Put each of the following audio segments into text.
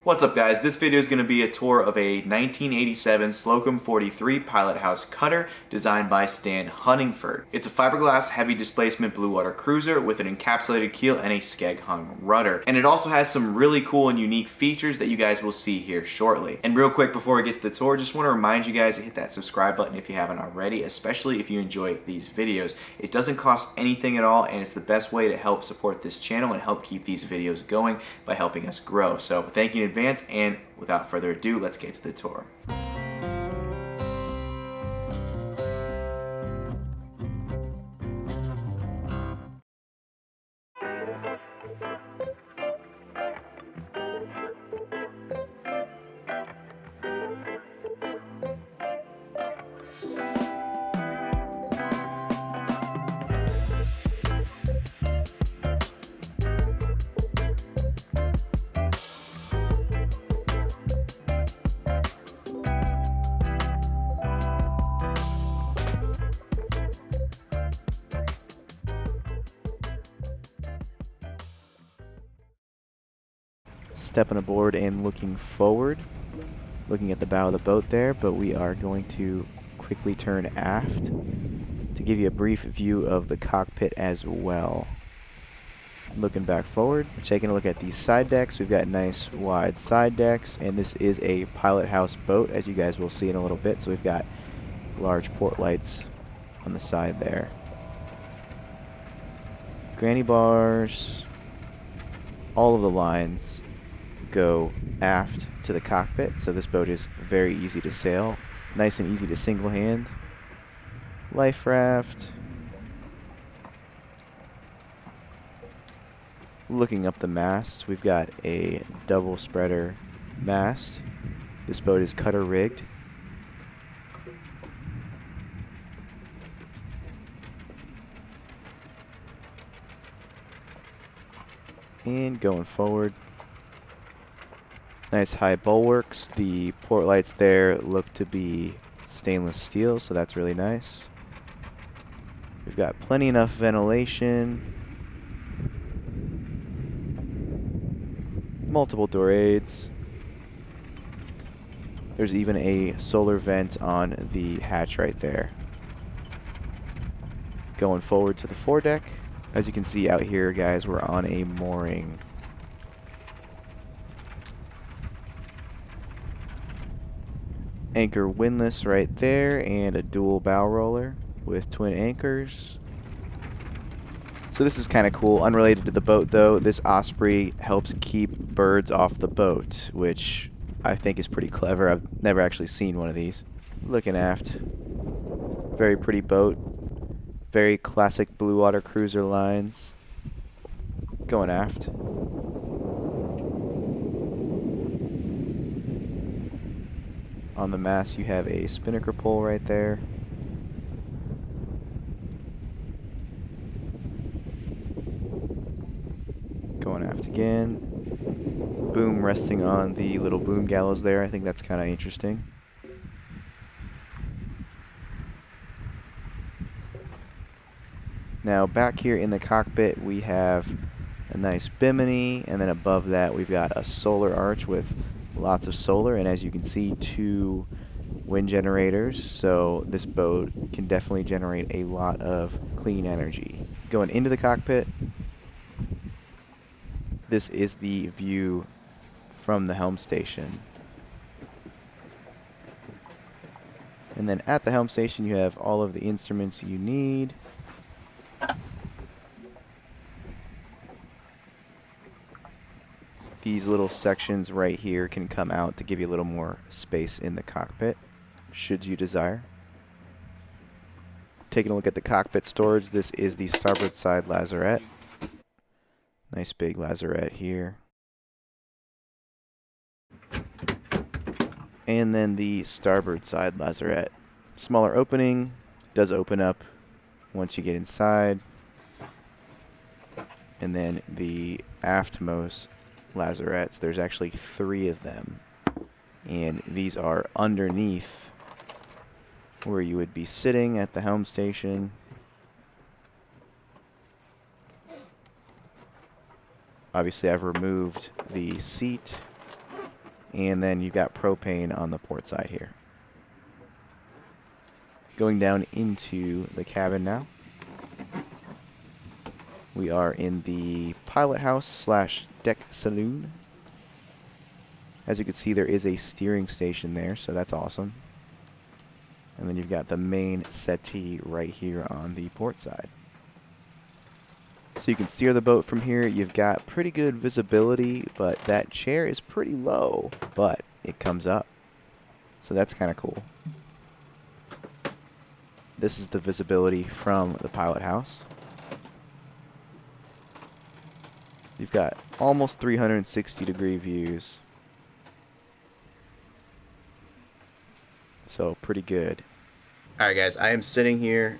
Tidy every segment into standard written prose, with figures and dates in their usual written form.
What's up guys, this video is going to be a tour of a 1987 Slocum 43 Pilothouse cutter designed by Stan Huntingford. It's a fiberglass heavy displacement blue water cruiser with an encapsulated keel and a skeg hung rudder. And it also has some really cool and unique features that you guys will see here shortly. And real quick before we get to the tour, just want to remind you guys to hit that subscribe button if you haven't already, especially if you enjoy these videos. It doesn't cost anything at all and it's the best way to help support this channel and help keep these videos going by helping us grow. So thank you in advance. And without further ado, let's get to the tour. Stepping aboard and looking forward, looking at the bow of the boat there, but we are going to quickly turn aft to give you a brief view of the cockpit as well. Looking back forward, we're taking a look at these side decks. We've got nice wide side decks, and this is a Pilothouse boat, as you guys will see in a little bit. So we've got large port lights on the side there. Granny bars, all of the lines go aft to the cockpit, so this boat is very easy to sail, nice and easy to single hand. Life raft. Looking up the mast, we've got a double spreader mast. This boat is cutter rigged. And going forward, nice high bulwarks. The port lights there look to be stainless steel, so that's really nice. We've got plenty enough ventilation. Multiple door aids. There's even a solar vent on the hatch right there. Going forward to the foredeck. As you can see out here, guys, we're on a mooring. Anchor windlass right there, and a dual bow roller with twin anchors. So this is kind of cool. Unrelated to the boat though, this Osprey helps keep birds off the boat, which I think is pretty clever. I've never actually seen one of these. Looking aft, very pretty boat. Very classic blue water cruiser lines. Going aft. On the mast you have a spinnaker pole right there. Going aft again. Boom resting on the little boom gallows there. I think that's kind of interesting. Now back here in the cockpit we have a nice bimini, and then above that we've got a solar arch with lots of solar, and as you can see, 2 wind generators, so this boat can definitely generate a lot of clean energy. Going into the cockpit, this is the view from the helm station. And then at the helm station you have all of the instruments you need. These little sections right here can come out to give you a little more space in the cockpit, should you desire. Taking a look at the cockpit storage, this is the starboard side lazarette. Nice big lazarette here. And then the starboard side lazarette. Smaller opening, does open up once you get inside. And then the aftmost lazarettes, there's actually 3 of them, and these are underneath where you would be sitting at the helm station. Obviously I've removed the seat And then you've got propane on the port side here. Going down into the cabin now. We are in the pilot house slash deck saloon. As you can see, there is a steering station there, so that's awesome. And then you've got the main settee right here on the port side. So you can steer the boat from here. You've got pretty good visibility, but that chair is pretty low, but it comes up. So that's kind of cool. This is the visibility from the pilot house. You've got almost 360-degree views. So pretty good. Alright guys, I am sitting here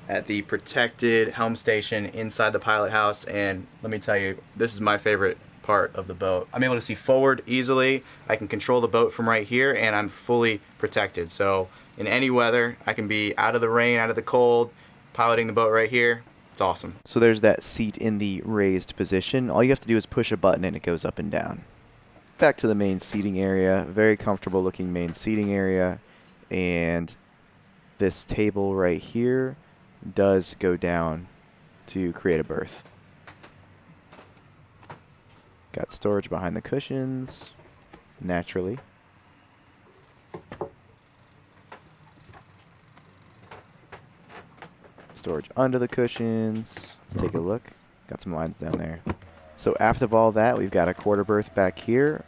at the protected helm station inside the pilot house, and let me tell you, this is my favorite part of the boat. I'm able to see forward easily. I can control the boat from right here, and I'm fully protected. So in any weather, I can be out of the rain, out of the cold, piloting the boat right here. It's awesome. So there's that seat in the raised position. All you have to do is push a button and it goes up and down. Back to the main seating area. Very comfortable looking main seating area. And this table right here does go down to create a berth. Got storage behind the cushions, naturally. Storage under the cushions. Let's take a look. Got some lines down there. So after all that, we've got a quarter berth back here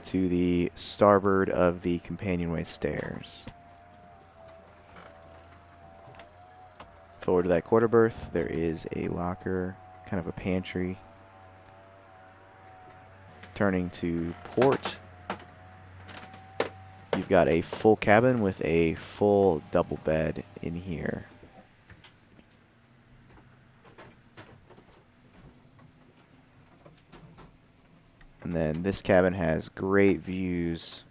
to the starboard of the companionway stairs. Forward to that quarter berth, there is a locker, kind of a pantry. Turning to port, you've got a full cabin with a full double bed in here. And then this cabin has great views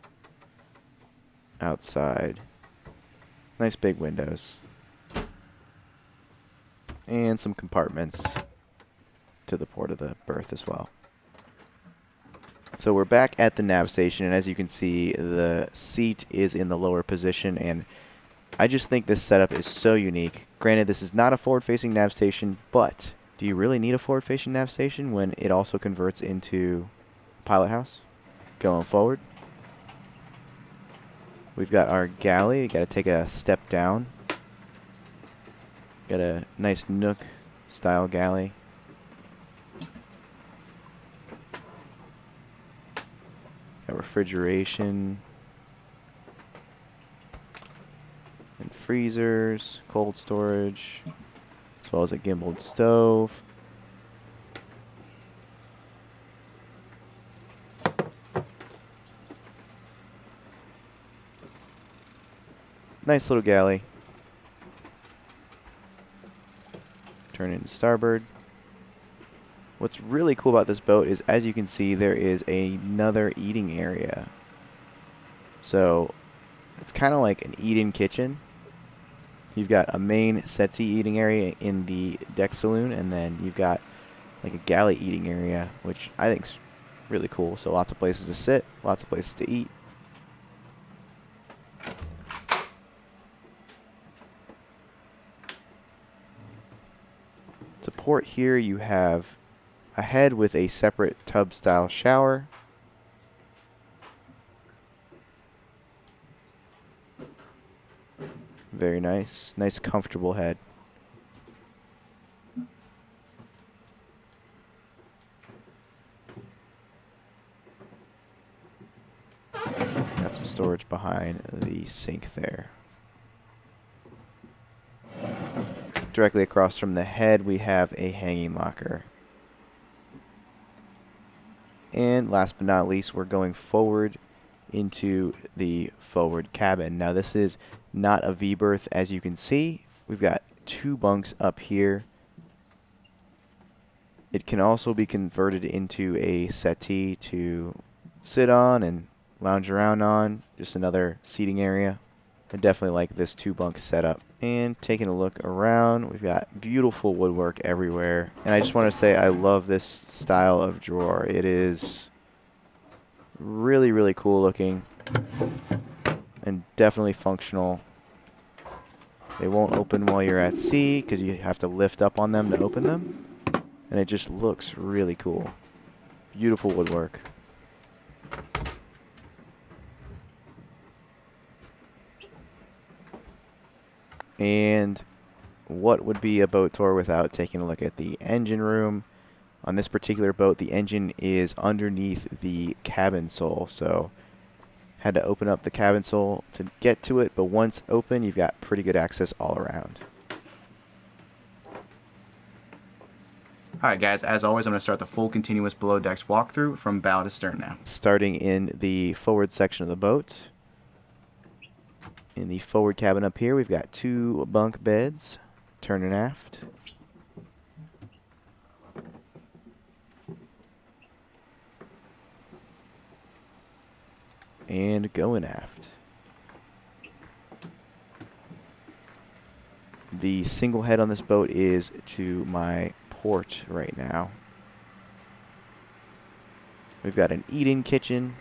outside. Nice big windows. And some compartments to the port of the berth as well. So we're back at the nav station, and as you can see, the seat is in the lower position, and I just think this setup is so unique. Granted, this is not a forward-facing nav station, but do you really need a forward-facing nav station when it also converts into a pilot house? Going forward, we've got our galley. Got to take a step down. Got a nice nook-style galley. Got refrigeration and freezers, cold storage, as well as a gimbaled stove. Nice little galley. Turn into starboard. What's really cool about this boat is, as you can see, there is another eating area. So it's kind of like an eat-in kitchen. You've got a main settee eating area in the deck saloon, and then you've got like a galley eating area, which I think is really cool. So lots of places to sit, lots of places to eat. To port here, you have a head with a separate tub-style shower. Very nice. Nice, comfortable head. Got some storage behind the sink there. Directly across from the head, we have a hanging locker. And last but not least, we're going forward into the forward cabin. Now this is not a V-berth, as you can see. We've got 2 bunks up here. It can also be converted into a settee to sit on and lounge around on. Just another seating area. I definitely like this 2-bunk setup. And taking a look around, we've got beautiful woodwork everywhere. And I just want to say I love this style of drawer. It is Really, really cool looking and definitely functional. They won't open while you're at sea because you have to lift up on them to open them. And it just looks really cool. Beautiful woodwork. And what would be a boat tour without taking a look at the engine room? On this particular boat, the engine is underneath the cabin sole, so had to open up the cabin sole to get to it, but once open, you've got pretty good access all around. Alright guys, as always, I'm going to start the full continuous below decks walkthrough from bow to stern now. Starting in the forward section of the boat. In the forward cabin up here, we've got 2 bunk beds, turn and aft. And going aft. The single head on this boat is to my port right now. We've got an eat-in kitchen,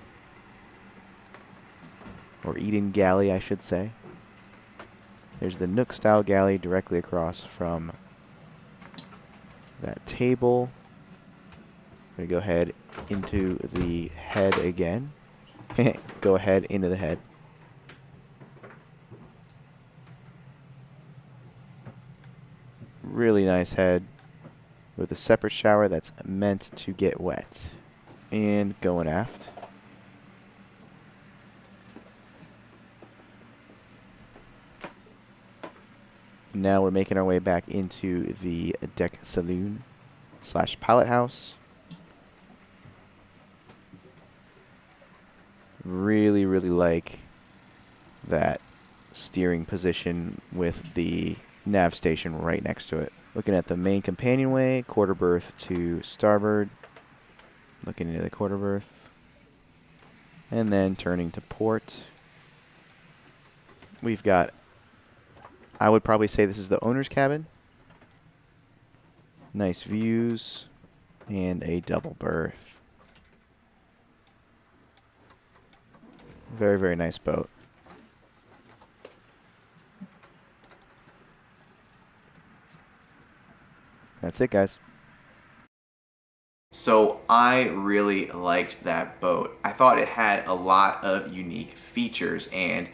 or eat-in galley, I should say. There's the Nook-style galley directly across from that table. I'm going to go ahead into the head again. Go ahead into the head. Really nice head with a separate shower that's meant to get wet. And going aft. Now we're making our way back into the deck saloon / pilot house. Really, really like that steering position with the nav station right next to it. Looking at the main companionway, quarter berth to starboard. Looking into the quarter berth. And then turning to port. We've got, I would probably say this is the owner's cabin. Nice views and a double berth. Very, very nice boat. That's it, guys. So I really liked that boat. I thought it had a lot of unique features, and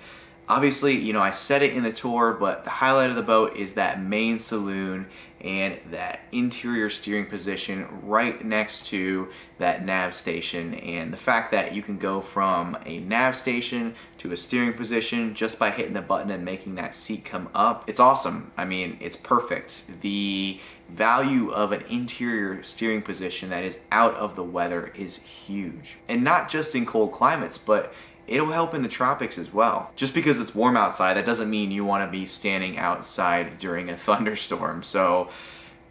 obviously, you know, I said it in the tour, but the highlight of the boat is that main saloon and that interior steering position right next to that nav station, and the fact that you can go from a nav station to a steering position just by hitting the button and making that seat come up. It's awesome. I mean, it's perfect. The value of an interior steering position that is out of the weather is huge. And not just in cold climates, but it'll help in the tropics as well. Just because it's warm outside, that doesn't mean you want to be standing outside during a thunderstorm. So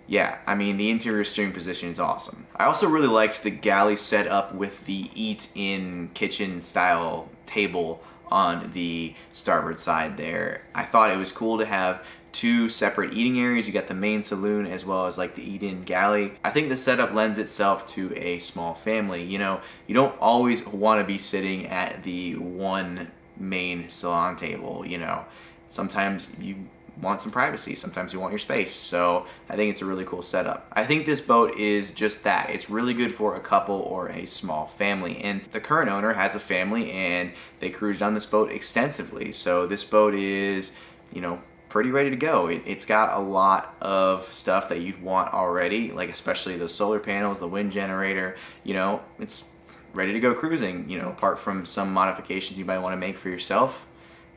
yeah, I mean, the interior steering position is awesome. I also really liked the galley setup with the eat-in kitchen style table on the starboard side there. I thought it was cool to have 2 separate eating areas. You got the main saloon as well as like the eat-in galley. I think the setup lends itself to a small family. You know, you don't always want to be sitting at the one main salon table, you know. Sometimes you want some privacy, sometimes you want your space. So I think it's a really cool setup. I think this boat is just that. It's really good for a couple or a small family. And the current owner has a family and they cruised on this boat extensively. So this boat is, you know, pretty ready to go. It's got a lot of stuff that you'd want already, like especially the solar panels, the wind generator, you know, it's ready to go cruising, you know, apart from some modifications you might want to make for yourself.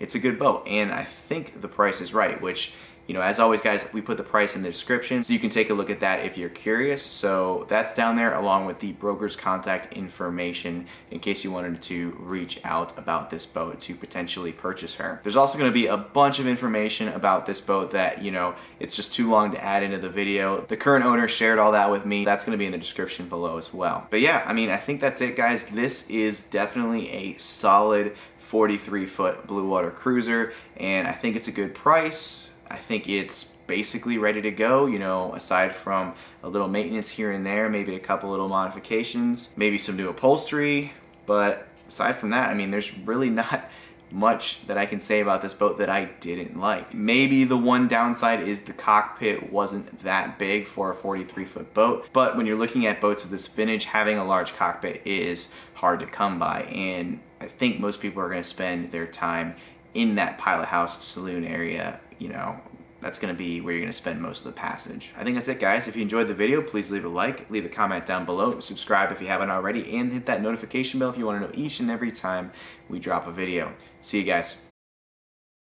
It's a good boat, and I think the price is right, which, you know, as always guys, we put the price in the description so you can take a look at that if you're curious. So that's down there along with the broker's contact information in case you wanted to reach out about this boat to potentially purchase her. There's also going to be a bunch of information about this boat that, you know, it's just too long to add into the video. The current owner shared all that with me. That's going to be in the description below as well. But yeah, I mean, I think that's it guys. This is definitely a solid 43-foot blue water cruiser, and I think it's a good price. I think it's basically ready to go, you know, aside from a little maintenance here and there, maybe a couple little modifications, maybe some new upholstery. But aside from that, I mean, there's really not much that I can say about this boat that I didn't like. Maybe the one downside is the cockpit wasn't that big for a 43-foot boat, but when you're looking at boats of this vintage, having a large cockpit is hard to come by, and I think most people are going to spend their time in that Pilothouse saloon area. You know, that's going to be where you're going to spend most of the passage. I think that's it, guys. If you enjoyed the video, please leave a like, leave a comment down below, subscribe if you haven't already, and hit that notification bell if you want to know each and every time we drop a video. See you guys.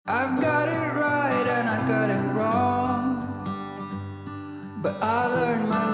I've got it right and I got it wrong, but I learned my